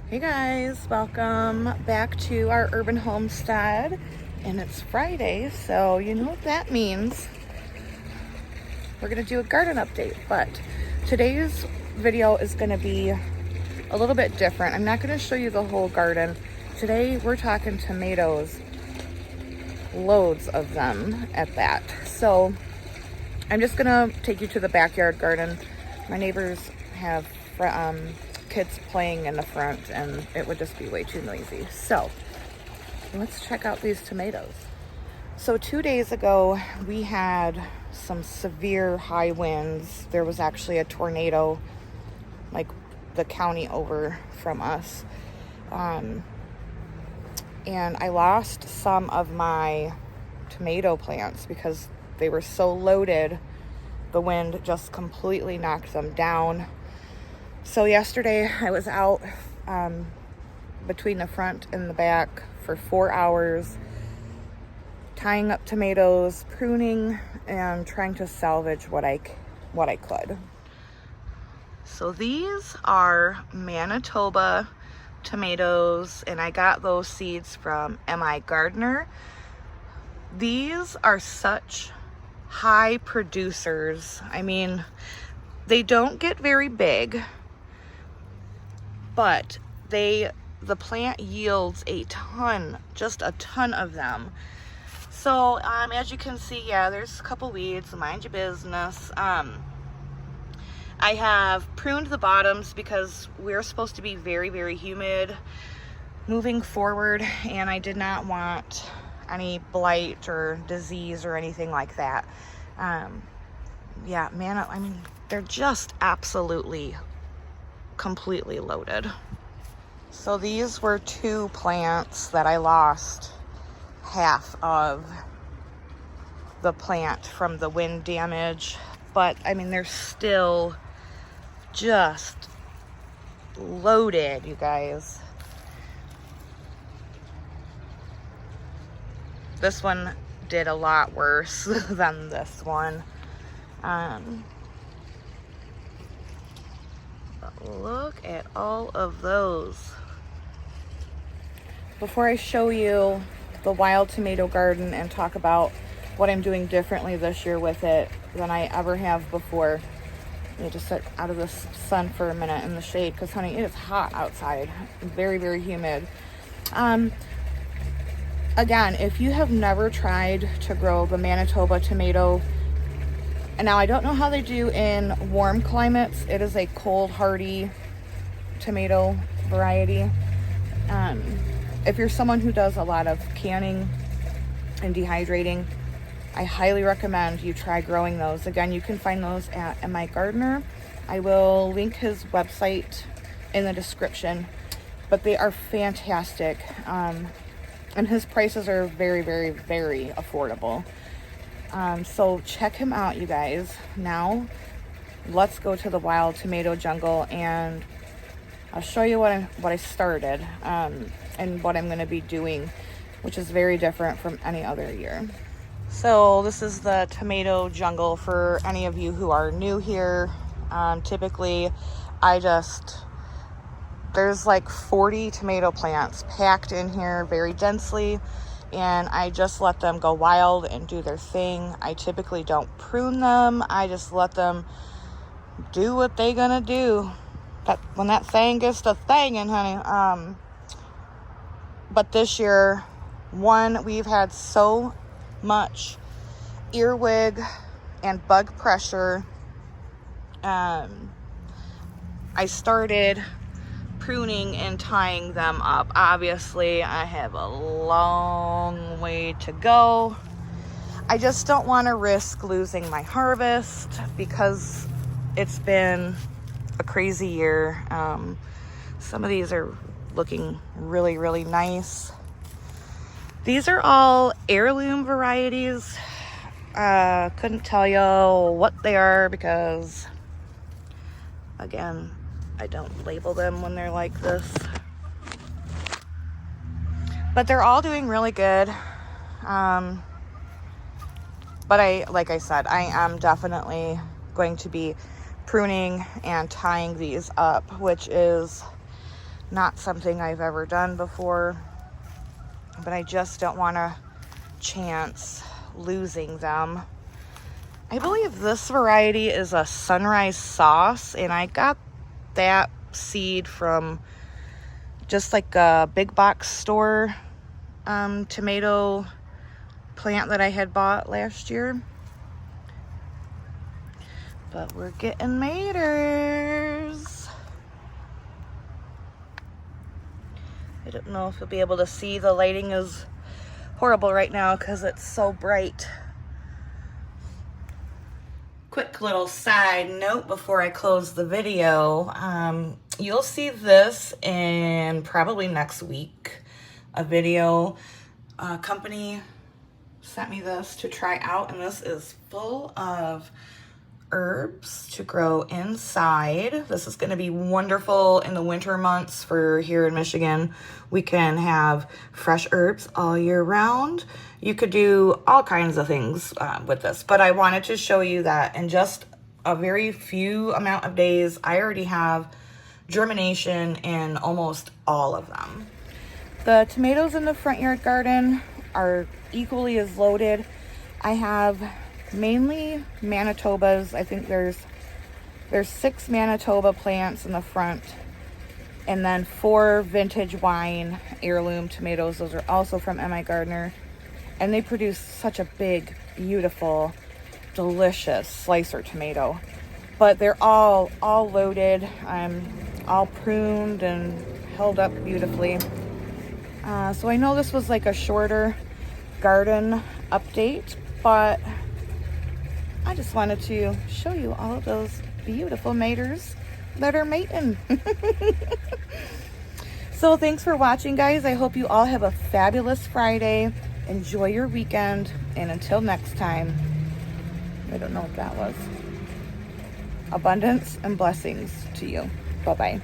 Hey guys, welcome back to our urban homestead, and it's Friday, so you know what that means. We're gonna do a garden update, but today's video is gonna be a little bit different. I'm not gonna show you the whole garden. Today we're talking tomatoes, loads of them at that. So I'm just gonna take you to the backyard garden. My neighbors have kids playing in the front and it would just be way too noisy. So let's check out these tomatoes. So 2 days ago we had some severe high winds. There was actually a tornado like the county over from us. And I lost some of my tomato plants because they were so loaded. The wind just completely knocked them down. So yesterday I was out between the front and the back for 4 hours, tying up tomatoes, pruning, and trying to salvage what I could. So these are Manitoba tomatoes, and I got those seeds from M.I. Gardner. These are such high producers. I mean, they don't get very big, but the plant yields a ton, just a ton of them. So as you can see, yeah, there's a couple weeds, mind your business. I have pruned the bottoms because we're supposed to be very, very humid moving forward, and I did not want any blight or disease or anything like that. Yeah, man, I mean, they're just absolutely completely loaded. So these were 2 plants that I lost half of the plant from the wind damage, but I mean, they're still just loaded, you guys. This one did a lot worse than this one. But look at all of those. Before I show you the wild tomato garden and talk about what I'm doing differently this year with it than I ever have before, let me just sit out of the sun for a minute in the shade because, honey, it is hot outside. Very, very humid. Again, if you have never tried to grow the Manitoba tomato, and now I don't know how they do in warm climates. It is a cold hardy tomato variety. If you're someone who does a lot of canning and dehydrating, I highly recommend you try growing those. Again, you can find those at M.I. Gardner. I will link his website in the description, but they are fantastic. And his prices are very, very, very affordable. So check him out, you guys. Now, let's go to the wild tomato jungle and I'll show you what I started and what I'm going to be doing, which is very different from any other year. So this is the tomato jungle for any of you who are new here. Typically, there's like 40 tomato plants packed in here very densely, and I just let them go wild and do their thing. I typically don't prune them. I just let them do what they gonna do. When that thing gets to thangin', honey. But this year, we've had so much earwig and bug pressure. I started pruning and tying them up. Obviously, I have a long way to go. I just don't want to risk losing my harvest because it's been a crazy year. Some of these are looking really, really nice. These are all heirloom varieties. Couldn't tell you what they are because, again, I don't label them when they're like this. But they're all doing really good. But like I said, I am definitely going to be pruning and tying these up, which is Not something I've ever done before, but I just don't want to chance losing them. I believe this variety is a Sunrise Sauce, and I got that seed from just like a big box store tomato plant that I had bought last year. But we're getting maters. I don't know if you'll be able to see. The lighting is horrible right now because it's so bright. Quick little side note before I close the video. You'll see this in probably next week. A video. A company sent me this to try out, and this is full of herbs to grow inside. This is going to be wonderful in the winter months for here in Michigan. We can have fresh herbs all year round. You could do all kinds of things with this, but I wanted to show you that in just a very few amount of days, I already have germination in almost all of them. The tomatoes in the front yard garden are equally as loaded. I have mainly Manitobas. I think there's 6 Manitoba plants in the front, and then 4 vintage wine heirloom tomatoes. Those are also from M.I. Gardner, and they produce such a big, beautiful, delicious slicer tomato. But they're all loaded, all pruned and held up beautifully. So I know this was like a shorter garden update, but I just wanted to show you all of those beautiful maters that are mating. So thanks for watching, guys. I hope you all have a fabulous Friday. Enjoy your weekend, and until next time, I don't know what that was. Abundance and blessings to you. Bye-bye.